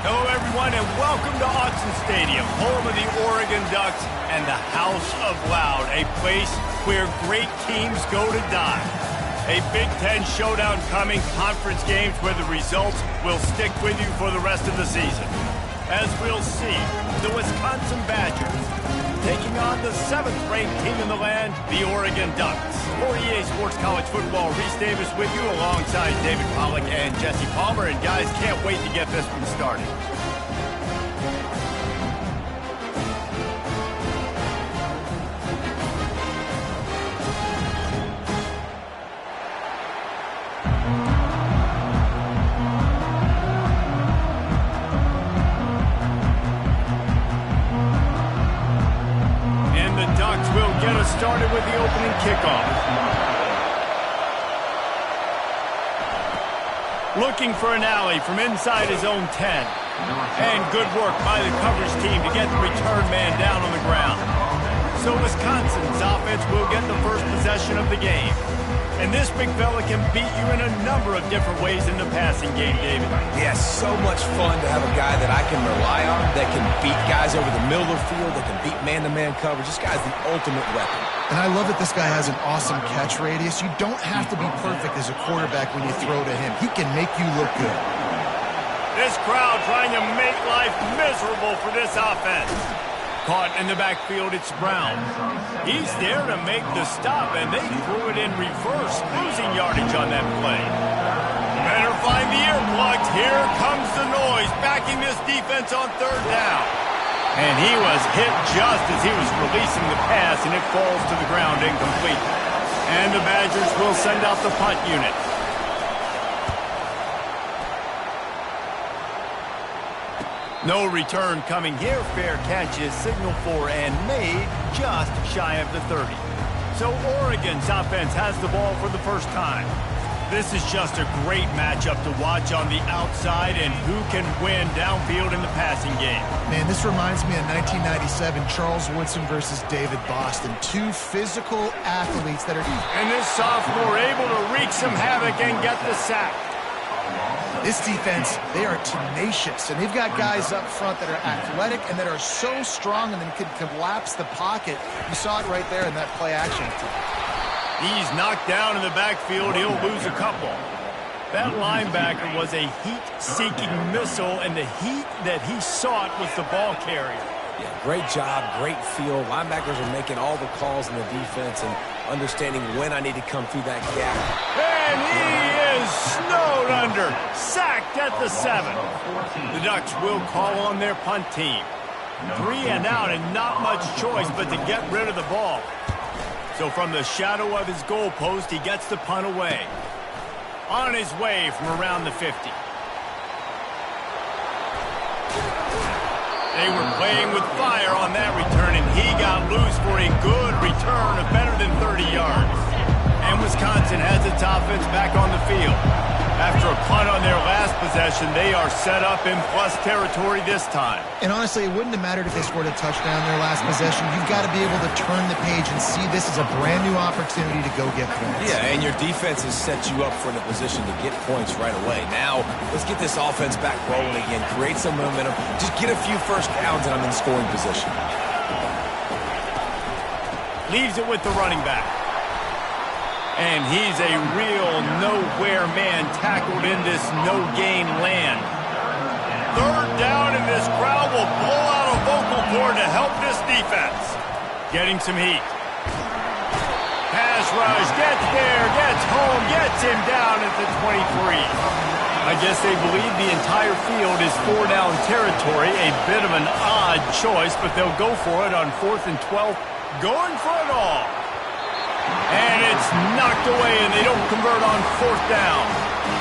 Hello, everyone, and welcome to Autzen Stadium, home of the Oregon Ducks and the House of Loud, a place where great teams go to die. A Big Ten showdown coming, conference games where the results will stick with you for the rest of the season. As we'll see, the Wisconsin Badgers taking on the 7th-ranked team in the land, the Oregon Ducks. For EA Sports College Football, Reese Davis with you alongside David Pollack and Jesse Palmer. And guys, can't wait to get this one started. Started with the opening kickoff. Looking for an alley from inside his own 10. And good work by the coverage team to get the return man down on the ground. So Wisconsin's offense will get the first possession of the game. And this big fella can beat you in a number of different ways in the passing game, David. Yeah, so much fun to have a guy that I can rely on, that can beat guys over the middle of the field, that can beat man-to-man coverage. This guy's the ultimate weapon. And I love that this guy has an awesome catch radius. You don't have to be perfect as a quarterback when you throw to him. He can make you look good. This crowd trying to make life miserable for this offense. Caught in the backfield, it's Brown. He's there to make the stop, and they threw it in reverse, losing yardage on that play. Better find the earplugs. Here comes the noise, backing this defense on 3rd down. And he was hit just as he was releasing the pass, and it falls to the ground incomplete. And the Badgers will send out the punt unit. No return coming here. Fair catch is signaled for and made just shy of the 30. So Oregon's offense has the ball for the first time. This is just a great matchup to watch on the outside and who can win downfield in the passing game. Man, this reminds me of 1997, Charles Woodson versus David Boston. Two physical athletes that are... And this sophomore able to wreak some havoc and get the sack. This defense, they are tenacious, and they've got guys up front that are athletic and that are so strong and then can collapse the pocket. You saw it right there in that play action. He's knocked down in the backfield. He'll lose a couple. That linebacker was a heat-seeking missile, and the heat that he sought was the ball carrier. Yeah, great job, great feel. Linebackers are making all the calls in the defense and understanding when I need to come through that gap. And he is snowed under, sacked at the 7. The Ducks will call on their punt team. 3 and out and not much choice but to get rid of the ball. So from the shadow of his goalpost, he gets the punt away. On his way from around the 50. They were playing with fire on that return, and he got loose for a good return of better than 30 yards. And Wisconsin has its offense back on the field. After a punt on their last possession, they are set up in plus territory this time. And honestly, it wouldn't have mattered if they scored a touchdown their last possession. You've got to be able to turn the page and see this as a brand new opportunity to go get points. Yeah, and your defense has set you up for the position to get points right away. Now, let's get this offense back rolling again, create some momentum, just get a few first downs, and I'm in scoring position. Leaves it with the running back. And he's a real nowhere man tackled in this no-gain land. 3rd down, and this crowd will blow out a vocal cord to help this defense. Getting some heat. Pass rush, gets there, gets home, gets him down at the 23. I guess they believe the entire field is 4-down territory. A bit of an odd choice, but they'll go for it on 4th and 12. Going for it all. And it's knocked away, and they don't convert on 4th down.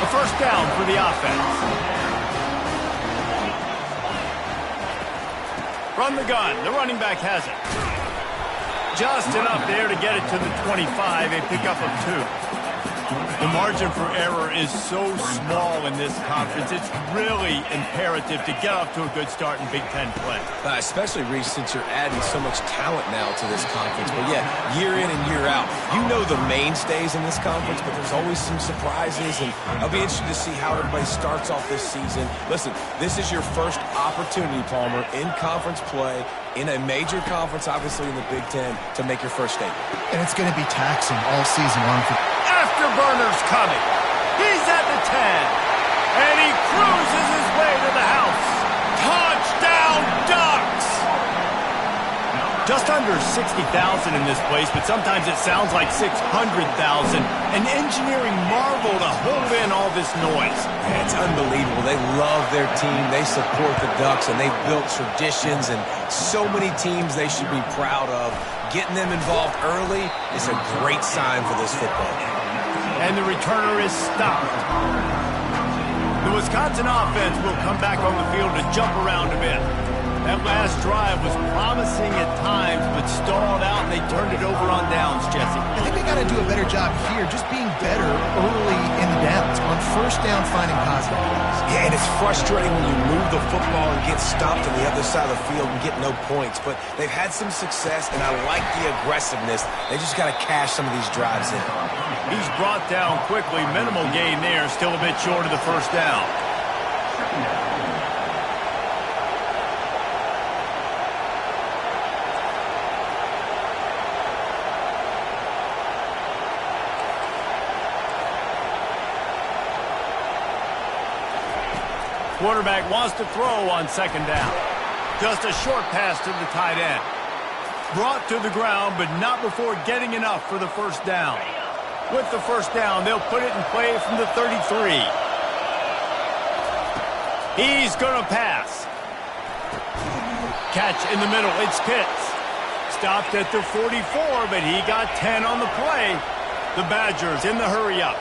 A first down for the offense. From the gun, the running back has it. Just enough there to get it to the 25, a pickup of 2. The margin for error is so small in this conference. It's really imperative to get off to a good start in Big Ten play. Especially, Reese, since you're adding so much talent now to this conference. But, yeah, year in and year out, you know the mainstays in this conference, but there's always some surprises, and I'll be interested to see how everybody starts off this season. Listen, this is your first opportunity, Palmer, in conference play, in a major conference, obviously in the Big Ten, to make your first statement. And it's going to be taxing all season long. Afterburner's coming. He's at the 10. And he cruises his way to the house. Touchdown, Ducks! Just under 60,000 in this place, but sometimes it sounds like 600,000. An engineering marvel to hold in all this noise. Yeah, it's unbelievable. They love their team. They support the Ducks, and they've built traditions and so many teams they should be proud of. Getting them involved early is a great sign for this football game. And the returner is stopped. The Wisconsin offense will come back on the field to jump around a bit. That last drive was promising at times, but stalled out, and they turned it over on downs, Jesse. I think they got to do a better job here, just being better early in the downs. On first down, finding positive plays. Yeah, and it's frustrating when you move the football and get stopped on the other side of the field and get no points. But they've had some success, and I like the aggressiveness. They just got to cash some of these drives in. He's brought down quickly. Minimal gain there, still a bit short of the first down. Quarterback wants to throw on second down. Just a short pass to the tight end. Brought to the ground, but not before getting enough for the first down. With the first down, they'll put it in play from the 33. He's going to pass. Catch in the middle. It's Pitts. Stopped at the 44, but he got 10 on the play. The Badgers in the hurry-up.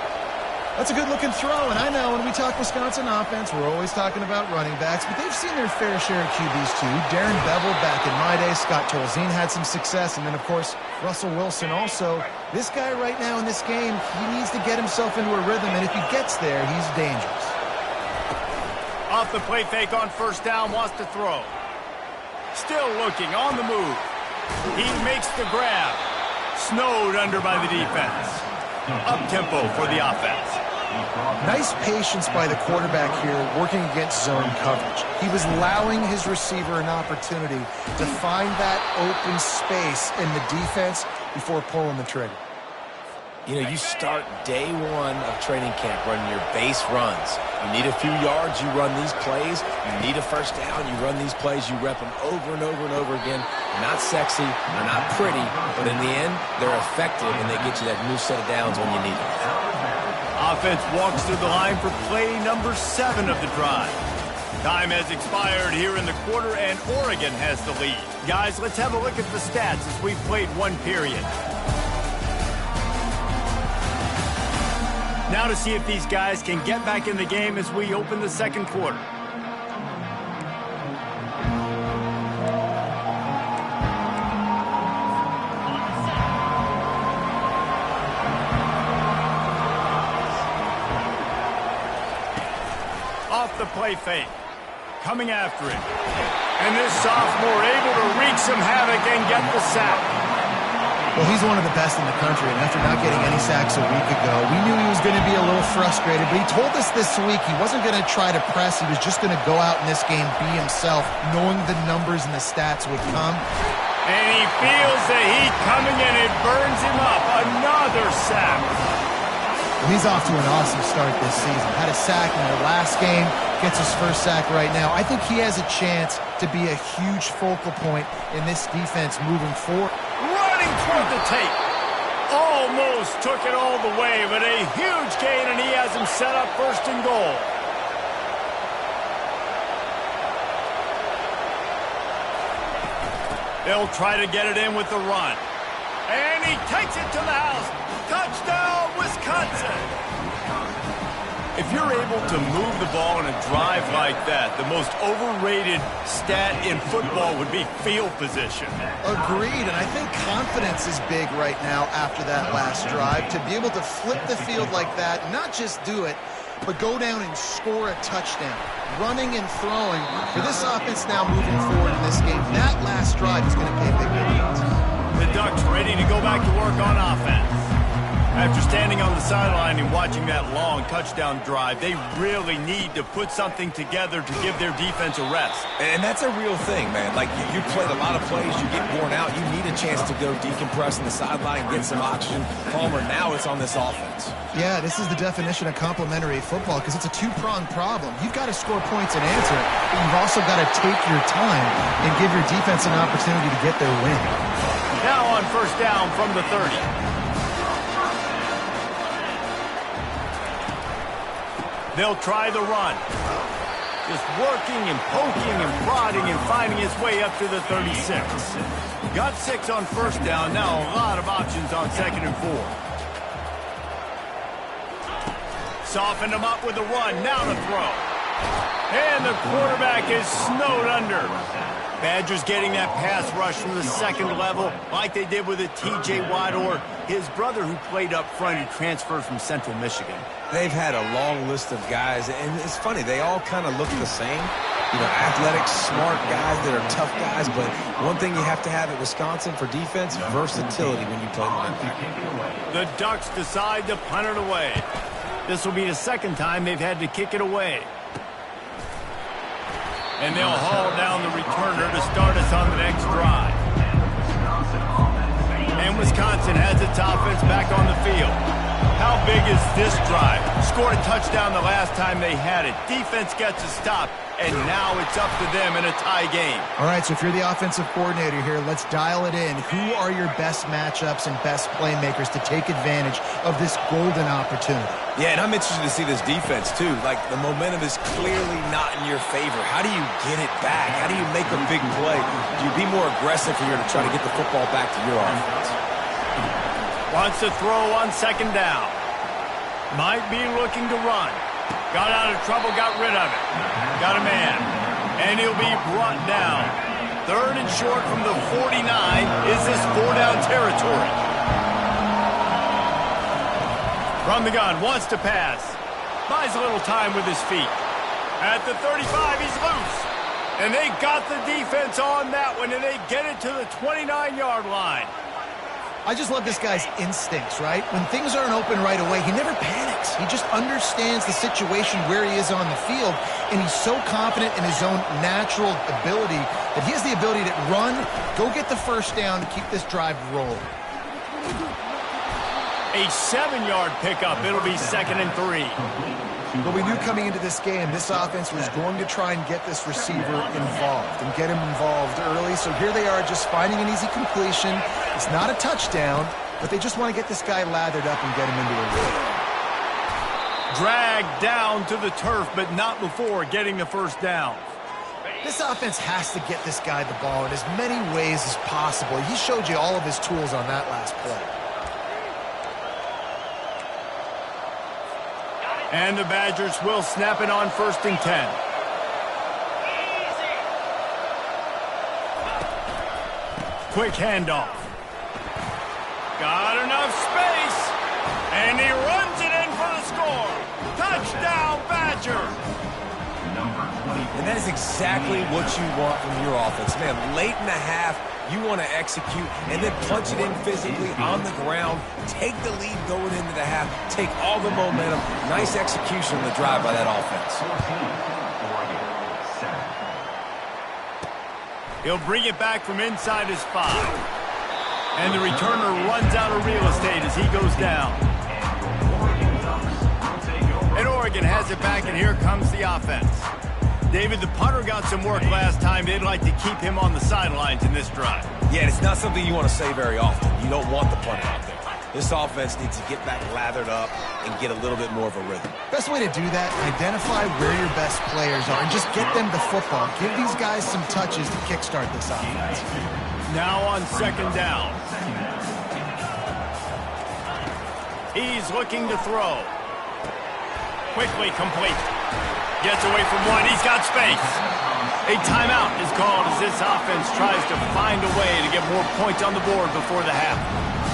That's a good-looking throw, and I know when we talk Wisconsin offense, we're always talking about running backs, but they've seen their fair share of QBs too. Darren Bevel back in my day, Scott Tolzien had some success, and then, of course, Russell Wilson also. This guy right now in this game, he needs to get himself into a rhythm, and if he gets there, he's dangerous. Off the play fake on first down, wants to throw. Still looking, on the move. He makes the grab. Snowed under by the defense. Up-tempo for the offense. Nice patience by the quarterback here working against zone coverage. He was allowing his receiver an opportunity to find that open space in the defense before pulling the trigger. You know, you start day one of training camp running your base runs. You need a few yards, you run these plays. You need a first down, you run these plays. You rep them over and over and over again. They're not sexy, they're not pretty, but in the end, they're effective, and they get you that new set of downs when you need them. Offense walks through the line for play number 7 of the drive. Time has expired here in the quarter, and Oregon has the lead. Guys, let's have a look at the stats as we've played one period. Now to see if these guys can get back in the game as we open the second quarter. Off the play fake. Coming after it. And this sophomore able to wreak some havoc and get the sack. Well, he's one of the best in the country, and after not getting any sacks a week ago, we knew he was going to be a little frustrated, but he told us this week he wasn't going to try to press. He was just going to go out in this game, be himself, knowing the numbers and the stats would come. And he feels the heat coming, and it burns him up. Another sack. Well, he's off to an awesome start this season. Had a sack in the last game, gets his first sack right now. I think he has a chance to be a huge focal point in this defense moving forward. Running toward the tape. Almost took it all the way, but a huge gain, and he has him set up first and goal. They'll try to get it in with the run. And he takes it to the house. Touchdown, Wisconsin. If you're able to move the ball in a drive like that, the most overrated stat in football would be field position. Agreed, and I think confidence is big right now after that last drive. To be able to flip the field like that, not just do it, but go down and score a touchdown. Running and throwing. For this offense now moving forward in this game, that last drive is going to pay big dividends. The Ducks ready to go back to work on offense. After standing on the sideline and watching that long touchdown drive, they really need to put something together to give their defense a rest. And that's a real thing, man. Like, you played a lot of plays, you get worn out, you need a chance to go decompress on the sideline, get some oxygen. Palmer, now it's on this offense. Yeah, this is the definition of complementary football because it's a two-pronged problem. You've got to score points and answer it, but you've also got to take your time and give your defense an opportunity to get their win. Now on first down from the 30. They'll try the run. Just working and poking and prodding and finding his way up to the 36. Got 6 on first down. Now a lot of options on 2nd and 4. Softened him up with a run. Now to throw. And the quarterback is snowed under. Badgers getting that pass rush from the second level like they did with a T.J. Watt or his brother who played up front who transferred from Central Michigan. They've had a long list of guys, and it's funny, they all kind of look the same. You know, athletic, smart guys that are tough guys, but one thing you have to have at Wisconsin for defense, versatility when you play linebacker. The Ducks decide to punt it away. This will be the second time they've had to kick it away. And they'll haul down the returner to start us on the next drive. And Wisconsin has its offense back on the field. How big is this drive? Scored a touchdown the last time they had it. Defense gets a stop, and now it's up to them in a tie game. All right, so if you're the offensive coordinator here, let's dial it in. Who are your best matchups and best playmakers to take advantage of this golden opportunity? Yeah, and I'm interested to see this defense, too. Like, the momentum is clearly not in your favor. How do you get it back? How do you make a big play? Do you be more aggressive here to try to get the football back to your offense? Wants to throw on 2nd down. Might be looking to run. Got out of trouble, got rid of it. Got a man. And he'll be brought down. 3rd and short from the 49. Is this 4-down territory? From the gun, wants to pass. Buys a little time with his feet. At the 35, he's loose. And they got the defense on that one, and they get it to the 29-yard line. I just love this guy's instincts, right? When things aren't open right away, he never panics. He just understands the situation where he is on the field, and he's so confident in his own natural ability that he has the ability to run, go get the first down, and keep this drive rolling. A 7-yard pickup. It'll be 2nd and 3. But we knew coming into this game, this offense was going to try and get this receiver involved and get him involved early. So here they are just finding an easy completion. It's not a touchdown, but they just want to get this guy lathered up and get him into a rhythm. Dragged down to the turf, but not before getting the first down. This offense has to get this guy the ball in as many ways as possible. He showed you all of his tools on that last play. And the Badgers will snap it on 1st and 10. Quick handoff. Got enough space. And he runs it in for the score. Touchdown, Badger. And that is exactly what you want from your offense. Man, late in the half, you want to execute and then punch it in physically on the ground. Take the lead going into the half. Take all the momentum. Nice execution on the drive by that offense. He'll bring it back from inside his 5. And the returner runs out of real estate as he goes down. And Oregon has it back, and here comes the offense. David, the punter got some work last time. They'd like to keep him on the sidelines in this drive. Yeah, it's not something you want to say very often. You don't want the punter out there. This offense needs to get back lathered up and get a little bit more of a rhythm. Best way to do that, identify where your best players are and just get them the football. Give these guys some touches to kickstart this offense. Now on 2nd down. He's looking to throw. Quickly complete. Gets away from one. He's got space. A timeout is called as this offense tries to find a way to get more points on the board before the half.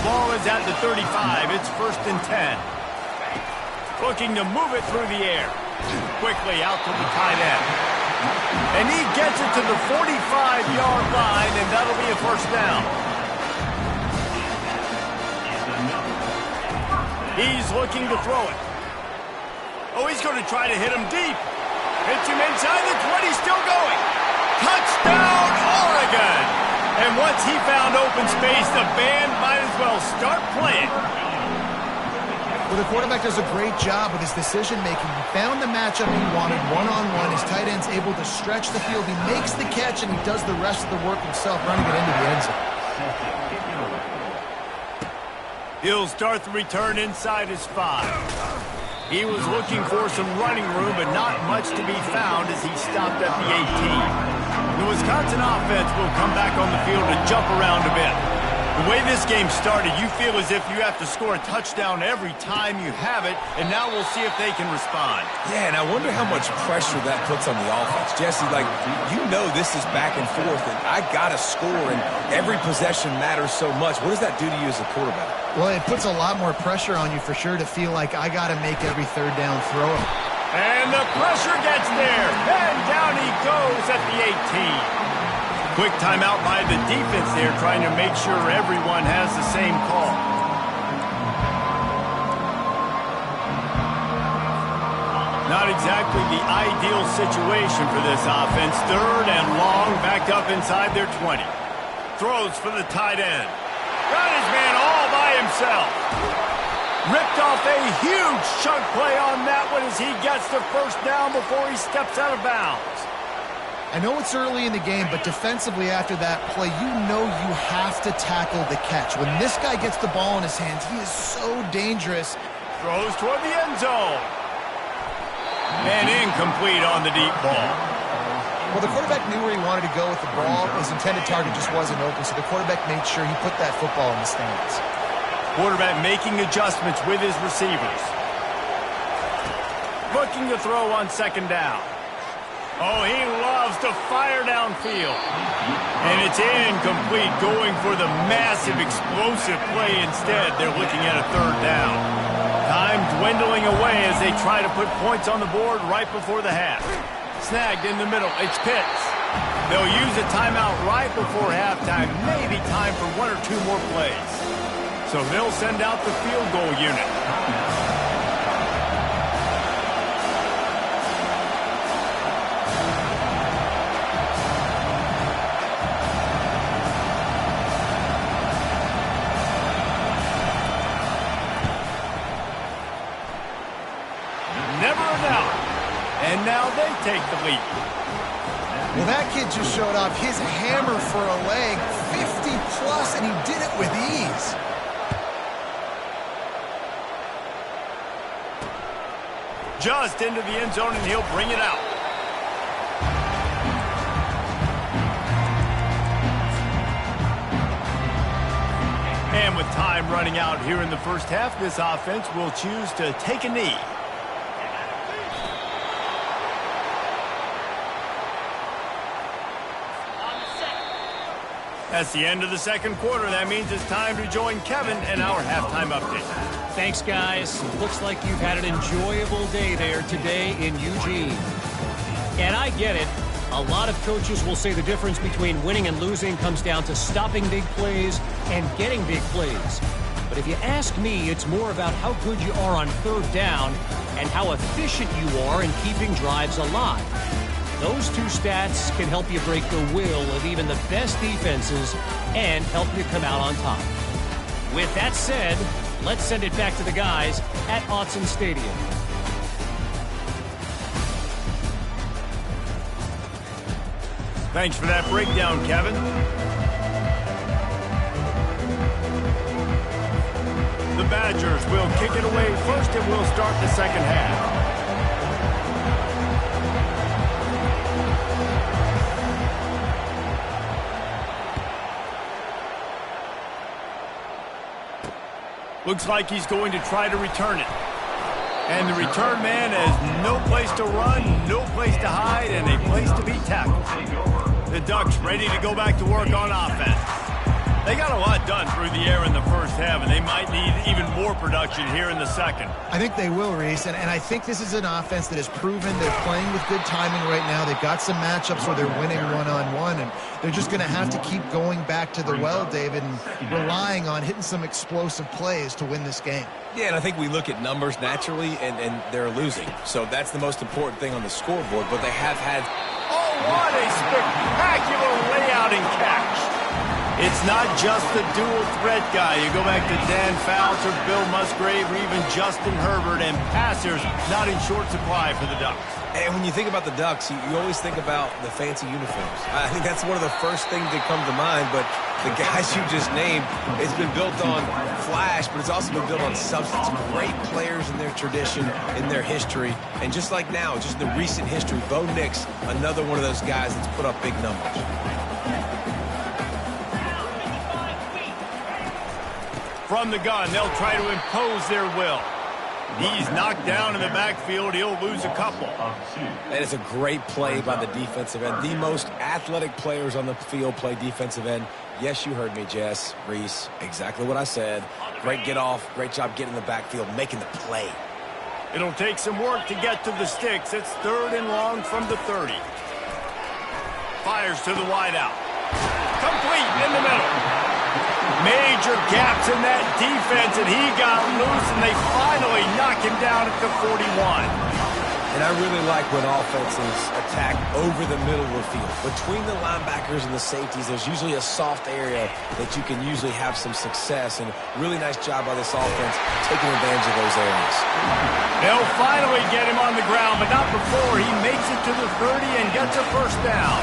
Ball is at the 35. It's 1st and 10. Looking to move it through the air. Quickly out to the tight end. And he gets it to the 45-yard line, and that'll be a 1st down. He's looking to throw it. Oh, he's going to try to hit him deep. Hits him inside the 20, still going. Touchdown, Oregon! And once he found open space, the band might as well start playing. Well, the quarterback does a great job with his decision-making. He found the matchup he wanted one-on-one. His tight end's able to stretch the field. He makes the catch, and he does the rest of the work himself, running it into the end zone. He'll start the return inside his 5. He was looking for some running room, but not much to be found as he stopped at the 18. The Wisconsin offense will come back on the field to jump around a bit. The way this game started, you feel as if you have to score a touchdown every time you have it, and now we'll see if they can respond. Yeah, and I wonder how much pressure that puts on the offense. Jesse, like, you know this is back and forth, and I got to score, and every possession matters so much. What does that do to you as a quarterback? Well, it puts a lot more pressure on you for sure to feel like I got to make every 3rd down throw. And the pressure gets there, and down he goes at the 18. Quick timeout by the defense there, trying to make sure everyone has the same call. Not exactly the ideal situation for this offense. 3rd and long, back up inside their 20. Throws for the tight end. Got his man all by himself. Ripped off a huge chunk play on that one as he gets the 1st down before he steps out of bounds. I know it's early in the game, but defensively after that play, you know you have to tackle the catch. When this guy gets the ball in his hands, he is so dangerous. Throws toward the end zone. And incomplete on the deep ball. Well, the quarterback knew where he wanted to go with the ball. His intended target just wasn't open, so the quarterback made sure he put that football in the stands. Quarterback making adjustments with his receivers. Looking to throw on 2nd down. Oh, he loves to fire downfield. And it's incomplete, going for the massive explosive play instead. They're looking at a 3rd down. Time dwindling away as they try to put points on the board right before the half. Snagged in the middle. It's Pitts. They'll use a timeout right before halftime. Maybe time for 1 or 2 more plays. So they'll send out the field goal unit. Never a doubt. And now they take the lead. Well, that kid just showed off his hammer for a leg, 50+, and he did it with ease. Just into the end zone, and he'll bring it out. And with time running out here in the 1st half, this offense will choose to take a knee. That's the end of the 2nd quarter. That means it's time to join Kevin in our halftime update. Thanks, guys. Looks like you've had an enjoyable day there today in Eugene. And I get it. A lot of coaches will say the difference between winning and losing comes down to stopping big plays and getting big plays. But if you ask me, it's more about how good you are on 3rd down and how efficient you are in keeping drives alive. Those 2 stats can help you break the will of even the best defenses and help you come out on top. With that said, let's send it back to the guys at Autzen Stadium. Thanks for that breakdown, Kevin. The Badgers will kick it away first, and we'll start the 2nd half. Looks like he's going to try to return it. And the return man has no place to run, no place to hide, and a place to be tackled. The Ducks ready to go back to work on offense. They got a lot done through the air in the first half, and they might need even more production here in the second. I think they will, Reese, and I think this is an offense that has proven they're playing with good timing right now. They've got some matchups where they're winning one-on-one, and they're just going to have to keep going back to the well, David, and relying on hitting some explosive plays to win this game. Yeah, and I think we look at numbers naturally, and they're losing. So that's the most important thing on the scoreboard, but they have had... Oh, what a spectacular layout and catch. It's not just the dual threat guy. You go back to Dan Fouts or Bill Musgrave or even Justin Herbert, and passers not in short supply for the Ducks. And when you think about the Ducks, you always think about the fancy uniforms. I think that's one of the first things that come to mind, but the guys you just named, it's been built on flash, but it's also been built on substance. Great players in their tradition, in their history, and just like now, just the recent history, Bo Nix, another one of those guys that's put up big numbers. From the gun, they'll try to impose their will. He's knocked down in the backfield. He'll lose a couple. That is a great play by the defensive end. The most athletic players on the field play defensive end. Yes, you heard me, Jess, Reese. Exactly what I said. Great get off. Great job getting in the backfield, making the play. It'll take some work to get to the sticks. It's 3rd and long from the 30. Fires to the wideout. Complete in the middle. Major gaps in that defense, and he got loose, and they finally knock him down at the 41. And I really like when offenses attack over the middle of the field. Between the linebackers and the safeties, there's usually a soft area that you can usually have some success, and really nice job by this offense taking advantage of those areas. They'll finally get him on the ground, but not before he makes it to the 30 and gets a first down.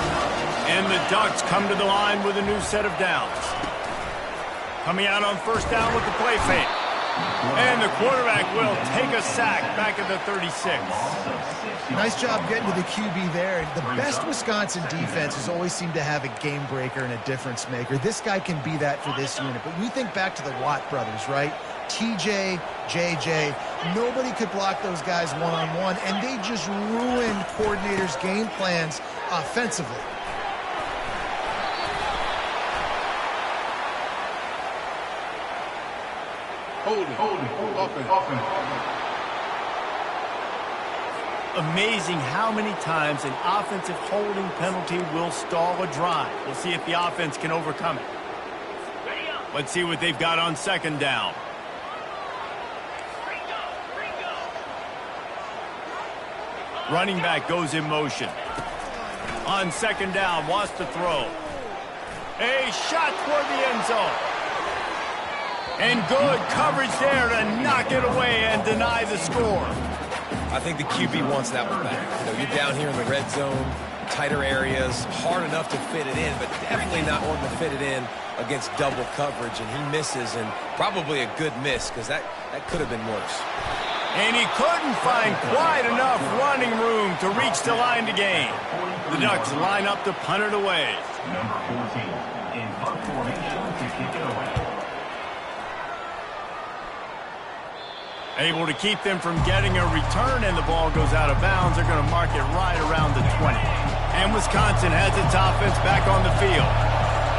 And the Ducks come to the line with a new set of downs. Coming out on first down with the play fake. And the quarterback will take a sack back at the 36. Nice job getting to the QB there. The best Wisconsin defenses always seem to have a game breaker and a difference maker. This guy can be that for this unit. But you think back to the Watt brothers, right? TJ, JJ, nobody could block those guys one-on-one, and they just ruined coordinators' game plans offensively. Amazing how many times an offensive holding penalty will stall a drive. We'll see if the offense can overcome it. Let's see what they've got on second down. Running back goes in motion. On second down, wants to throw. A shot toward the end zone. And good coverage there to knock it away and deny the score. I think the QB wants that one back. You know, you're down here in the red zone, tighter areas, hard enough to fit it in, but definitely not wanting to fit it in against double coverage, and he misses, and probably a good miss, because that could have been worse. And he couldn't find quite enough running room to reach the line to gain. The Ducks line up to punt it away. Number 14 in punt formation to kick it away. Able to keep them from getting a return, and the ball goes out of bounds. They're going to mark it right around the 20. And Wisconsin has its offense back on the field.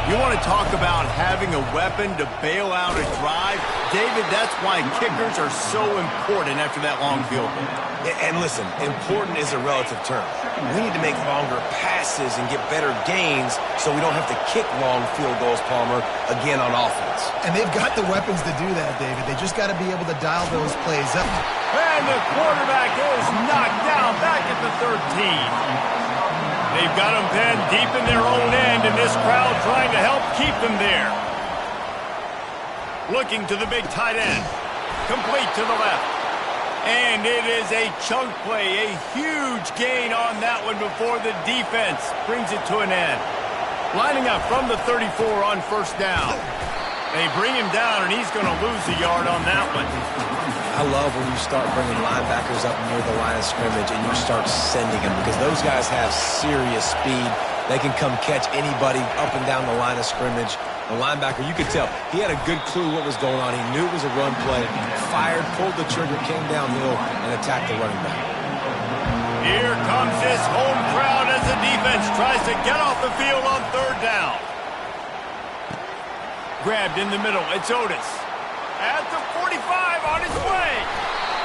You want to talk about having a weapon to bail out a drive? David, that's why kickers are so important after that long field goal. And listen, important is a relative term. We need to make longer passes and get better gains so we don't have to kick long field goals, Palmer, again on offense. And they've got the weapons to do that, David. They just got to be able to dial those plays up. And the quarterback is knocked down back at the 13. They've got them pinned deep in their own end, and this crowd trying to help keep them there. Looking to the big tight end. Complete to the left. And it is a chunk play, a huge gain on that one before the defense brings it to an end. Lining up from the 34 on first down. They bring him down, and he's going to lose a yard on that one. I love when you start bringing linebackers up near the line of scrimmage and you start sending them, because those guys have serious speed, they can come catch anybody up and down the line of scrimmage. The linebacker, you could tell, he had a good clue what was going on. He knew it was a run play, fired, pulled the trigger, came downhill, and attacked the running back. Here comes this home crowd as the defense tries to get off the field on third down. Grabbed in the middle. It's Otis. At the 45 on his way.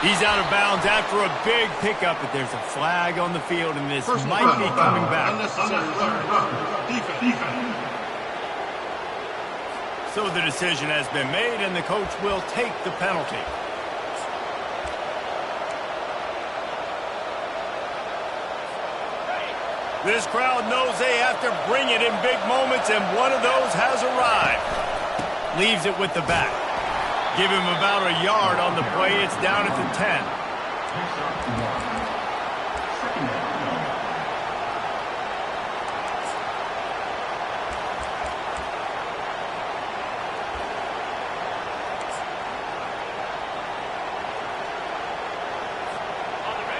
He's out of bounds after a big pickup, but there's a flag on the field, and this might be coming back. So the decision has been made, and the coach will take the penalty. This crowd knows they have to bring it in big moments, and one of those has arrived. Leaves it with the back. Give him about a yard on the play. It's down at the 10.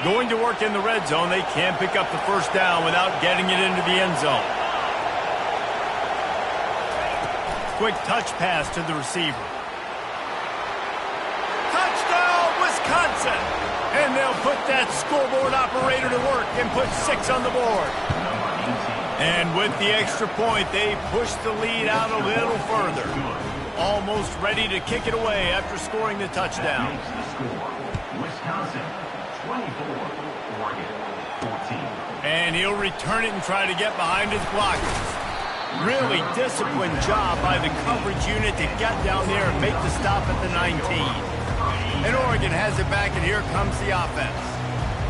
Going to work in the red zone. They can't pick up the first down without getting it into the end zone. Quick touch pass to the receiver. Touchdown, Wisconsin! And they'll put that scoreboard operator to work and put 6 on the board. And with the extra point, they push the lead out a little further. Almost ready to kick it away after scoring the touchdown. Wisconsin 24, Oregon 14. And he'll return it and try to get behind his blockers. Really disciplined job by the coverage unit to get down there and make the stop at the 19. And Oregon has it back, and here comes the offense.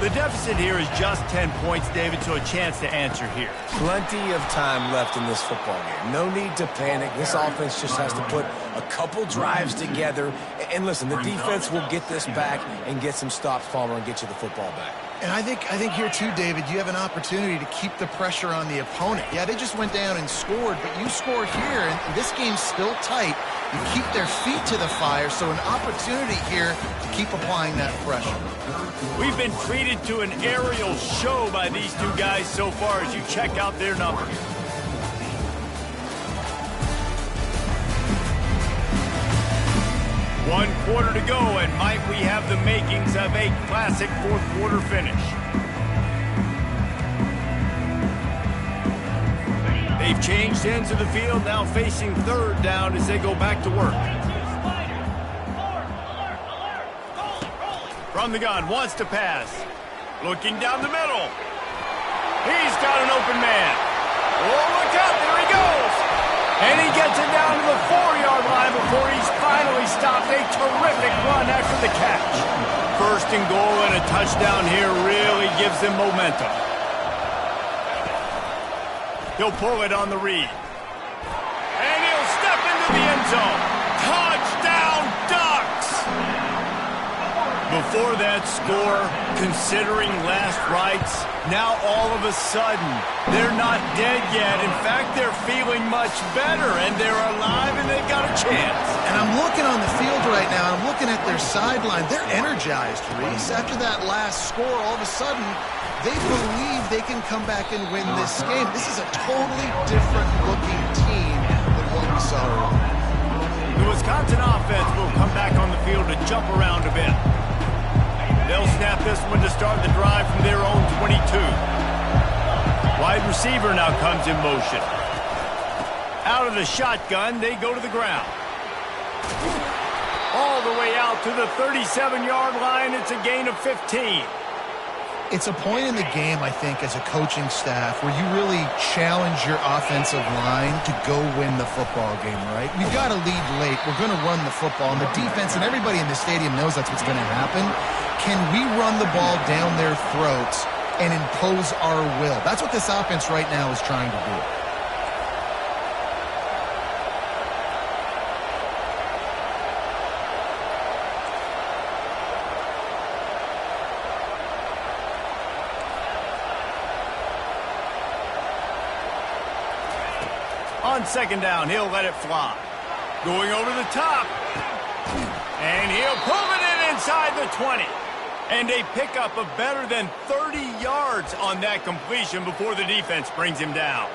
The deficit here is just 10 points, David, so a chance to answer here. Plenty of time left in this football game. No need to panic. This offense just has to put a couple drives together. And listen, the defense will get this back and get some stops, Palmer, and get you the football back. And I think here too, David, you have an opportunity to keep the pressure on the opponent. Yeah, they just went down and scored, but you scored here, and this game's still tight. You keep their feet to the fire, so an opportunity here to keep applying that pressure. We've been treated to an aerial show by these two guys so far as you check out their numbers. One quarter to go, and might we have the makings of a classic fourth quarter finish. They've changed ends of the field, now facing third down as they go back to work. From the gun, wants to pass. Looking down the middle. He's got an open man. Oh, look out, there he goes. And he gets it down to the 4-yard line before he's finally stopped. A terrific run after the catch. First and goal and a touchdown here really gives them momentum. He'll pull it on the read. And he'll step into the end zone. Touchdown, Ducks! Before that score, considering last rites, now all of a sudden, they're not dead yet. In fact, they're feeling much better, and they're alive, and they've got a chance. And I'm looking on the field right now, and I'm looking at their sideline. They're energized, Reese. After that last score, all of a sudden, they believe they can come back and win this game. This is a totally different-looking team than what we saw earlier. The Wisconsin offense will come back on the field to jump around a bit. They'll snap this one to start the drive from their own 22. Wide receiver now comes in motion. Out of the shotgun, they go to the ground. All the way out to the 37-yard line. It's a gain of 15. It's a point in the game, I think, as a coaching staff where you really challenge your offensive line to go win the football game, right? We've got to lead late. We're going to run the football. And the defense and everybody in the stadium knows that's what's going to happen. Can we run the ball down their throats and impose our will? That's what this offense right now is trying to do. On second down, he'll let it fly. Going over the top. And he'll pull it in inside the 20. And a pickup of better than 30 yards on that completion before the defense brings him down.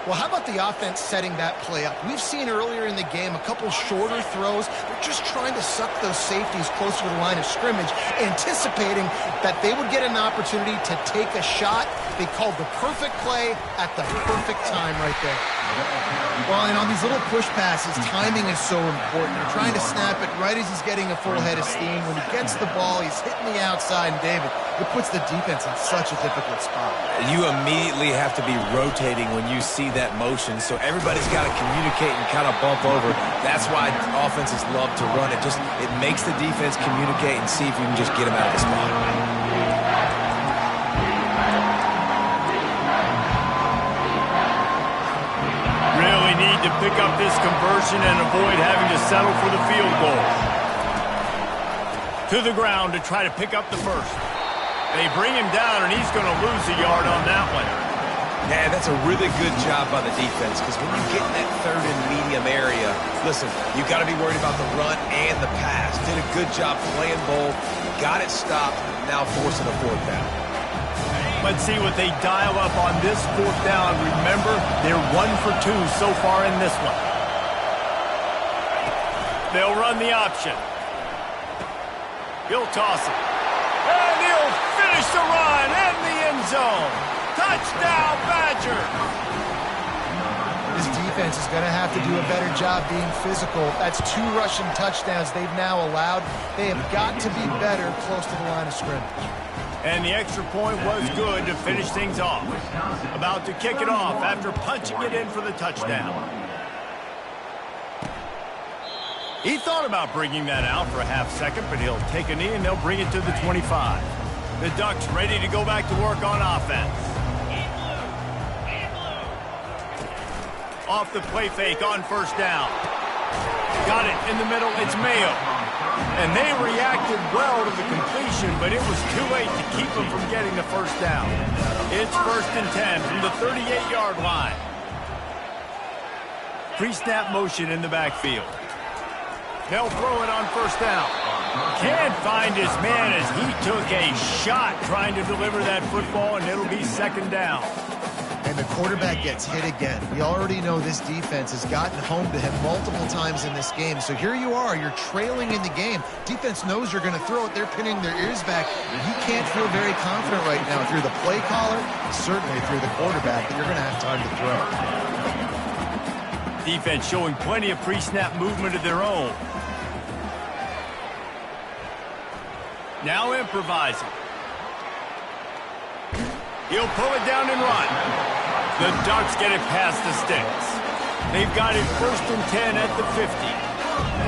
Well, how about the offense setting that play up? We've seen earlier in the game a couple shorter throws. They're just trying to suck those safeties closer to the line of scrimmage, anticipating that they would get an opportunity to take a shot. They called the perfect play at the perfect time right there. Well, and on these little push passes, timing is so important. You're trying to snap it right as he's getting a full head of steam. When he gets the ball, he's hitting the outside, and David, it puts the defense in such a difficult spot. You immediately have to be rotating when you see that motion, so everybody's got to communicate and kind of bump over. That's why offenses love to run it. It makes the defense communicate and see if you can just get them out of the spot. Really need to pick up this conversion and avoid having to settle for the field goal. To the ground to try to pick up the first. They bring him down, and he's going to lose a yard on that one. Yeah, that's a really good job by the defense, because when you get in that third and medium area, listen, you got to be worried about the run and the pass. Did a good job playing both, got it stopped, now forcing a fourth down. Let's see what they dial up on this fourth down. Remember, they're 1 for 2 so far in this one. They'll run the option. He'll toss it. And he'll finish the run in the end zone. Touchdown, Badger! This defense is going to have to do a better job being physical. That's 2 rushing touchdowns they've now allowed. They have got to be better close to the line of scrimmage. And the extra point was good to finish things off. About to kick it off after punching it in for the touchdown. He thought about bringing that out for a half second, but he'll take a knee and they'll bring it to the 25. The Ducks ready to go back to work on offense. Off the play fake on first down. Got it in the middle. It's Mayo. And they reacted well to the completion, but it was too late to keep them from getting the first down. It's 1st and 10 from the 38-yard line. Pre-snap motion in the backfield. They'll throw it on first down. Can't find his man as he took a shot trying to deliver that football, and it'll be 2nd down. And the quarterback gets hit again. We already know this defense has gotten home to him multiple times in this game. So here you are, you're trailing in the game. Defense knows you're going to throw it. They're pinning their ears back. And he can't feel very confident right now. If you're the play caller, certainly if you're the quarterback, that you're going to have time to throw. Defense showing plenty of pre-snap movement of their own. Now improvising. He'll pull it down and run. The Ducks get it past the sticks. They've got it 1st and 10 at the 50.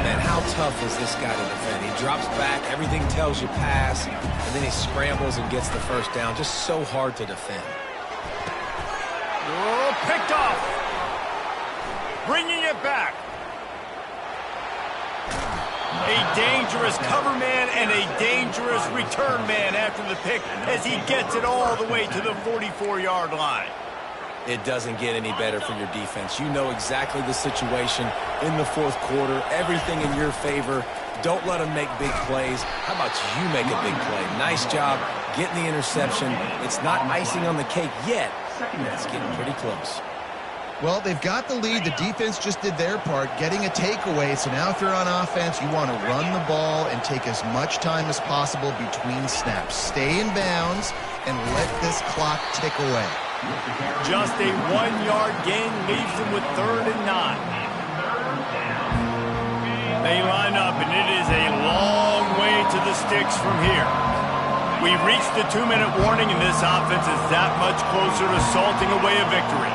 Man, how tough is this guy to defend? He drops back, everything tells you pass, and then he scrambles and gets the first down. Just so hard to defend. Oh, picked off. Bringing it back. A dangerous cover man and a dangerous return man after the pick as he gets it all the way to the 44-yard line. It doesn't get any better for your defense. You know exactly the situation in the 4th quarter. Everything in your favor. Don't let them make big plays. How about you make a big play? Nice job getting the interception. It's not icing on the cake yet, but it's getting pretty close. Well, they've got the lead. The defense just did their part, getting a takeaway. So now if you're on offense, you want to run the ball and take as much time as possible between snaps. Stay in bounds and let this clock tick away. Just a 1-yard gain leaves them with 3rd and 9. They line up, and it is a long way to the sticks from here. We've reached the 2-minute warning, and this offense is that much closer to salting away a victory.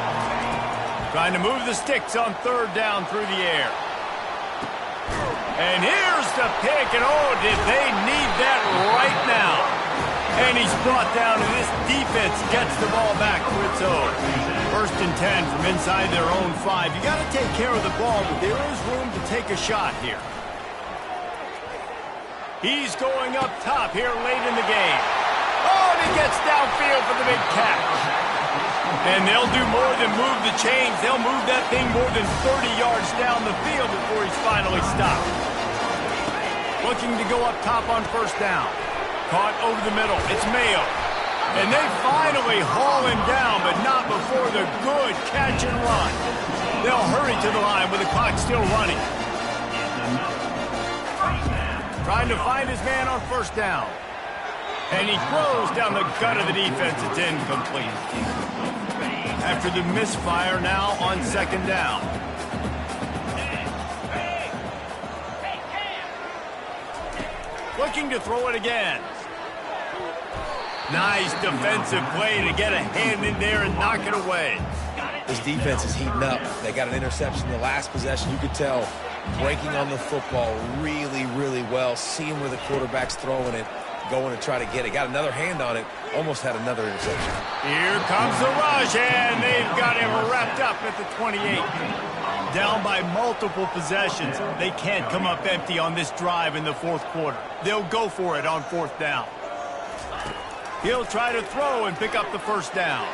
Trying to move the sticks on 3rd down through the air. And here's the pick, and oh, did they need that right now. And he's brought down, and this defense gets the ball back for its own. 1st and 10 from inside their own 5. You got to take care of the ball, but there is room to take a shot here. He's going up top here late in the game. Oh, and he gets downfield for the big catch. And they'll do more than move the chains. They'll move that thing more than 30 yards down the field before he's finally stopped. Looking to go up top on 1st down. caught over the middle. It's Mayo. And they finally haul him down, but not before the good catch and run. They'll hurry to the line with the clock still running. Trying to find his man on first down. And he throws down the gut of the defense. It's incomplete. After the misfire, now on second down. Looking to throw it again. Nice defensive play to get a hand in there and knock it away. This defense is heating up. They got an interception the last possession. You could tell breaking on the football really, really well. Seeing where the quarterback's throwing it, going to try to get it. Got another hand on it. Almost had another interception. Here comes the rush, and they've got him wrapped up at the 28. Down by multiple possessions. They can't come up empty on this drive in the fourth quarter. They'll go for it on fourth down. He'll try to throw and pick up the first down.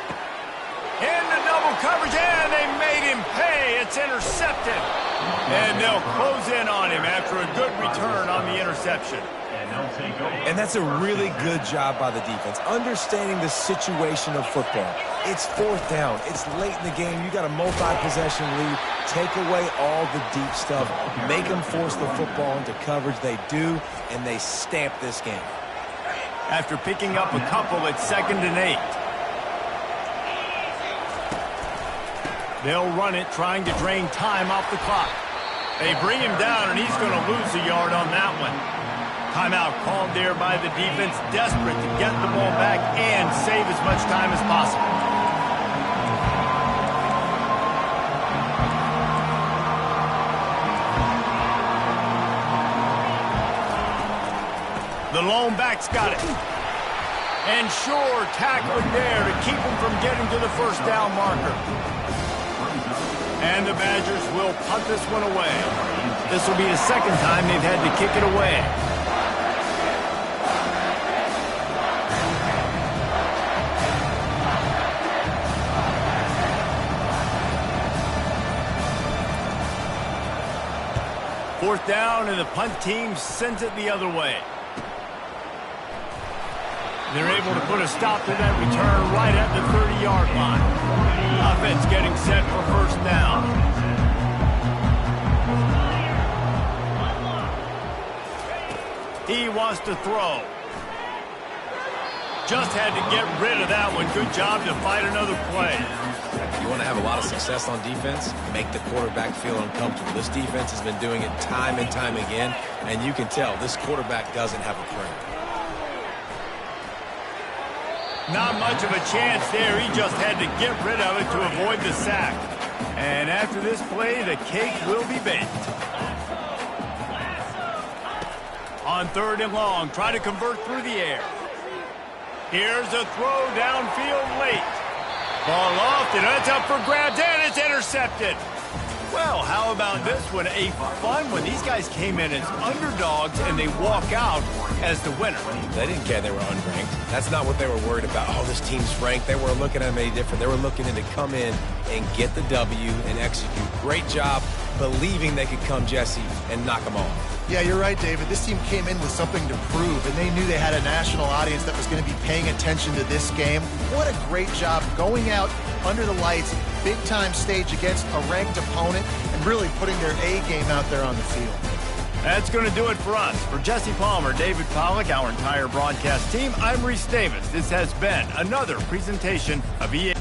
In the double coverage, and they made him pay. It's intercepted. And they'll close in on him after a good return on the interception. And that's a really good job by the defense, understanding the situation of football. It's fourth down. It's late in the game. You got a multi-possession lead. Take away all the deep stuff. Make them force the football into coverage. They do, and they stamp this game. After picking up a couple, it's 2nd and 8. They'll run it, trying to drain time off the clock. They bring him down, and he's going to lose a yard on that one. Timeout called there by the defense, desperate to get the ball back and save as much time as possible. The lone back's got it. And sure, tackled there to keep him from getting to the first down marker. And the Badgers will punt this one away. This will be the second time they've had to kick it away. Fourth down, and the punt team sends it the other way. They're able to put a stop to that return right at the 30-yard line. Offense getting set for first down. He wants to throw. Just had to get rid of that one. Good job to fight another play. You want to have a lot of success on defense, make the quarterback feel uncomfortable. This defense has been doing it time and time again, and you can tell this quarterback doesn't have a prayer. Not much of a chance there. He just had to get rid of it to avoid the sack. And after this play, the cake will be baked. On 3rd and long, try to convert through the air. Here's a throw downfield late. Ball off, and it's up for grabs, and it's intercepted. Well, how about this one? A fun one. These guys came in as underdogs, and they walk out as the winner. They didn't care they were unranked. That's not what they were worried about. Oh, this team's ranked. They weren't looking at them any different. They were looking in to come in and get the W and execute. Great job believing they could come, Jesse, and knock them off. Yeah, you're right, David. This team came in with something to prove, and they knew they had a national audience that was going to be paying attention to this game. What a great job going out under the lights, big-time stage against a ranked opponent, and really putting their A game out there on the field. That's going to do it for us. For Jesse Palmer, David Pollack, our entire broadcast team, I'm Reese Davis. This has been another presentation of EA.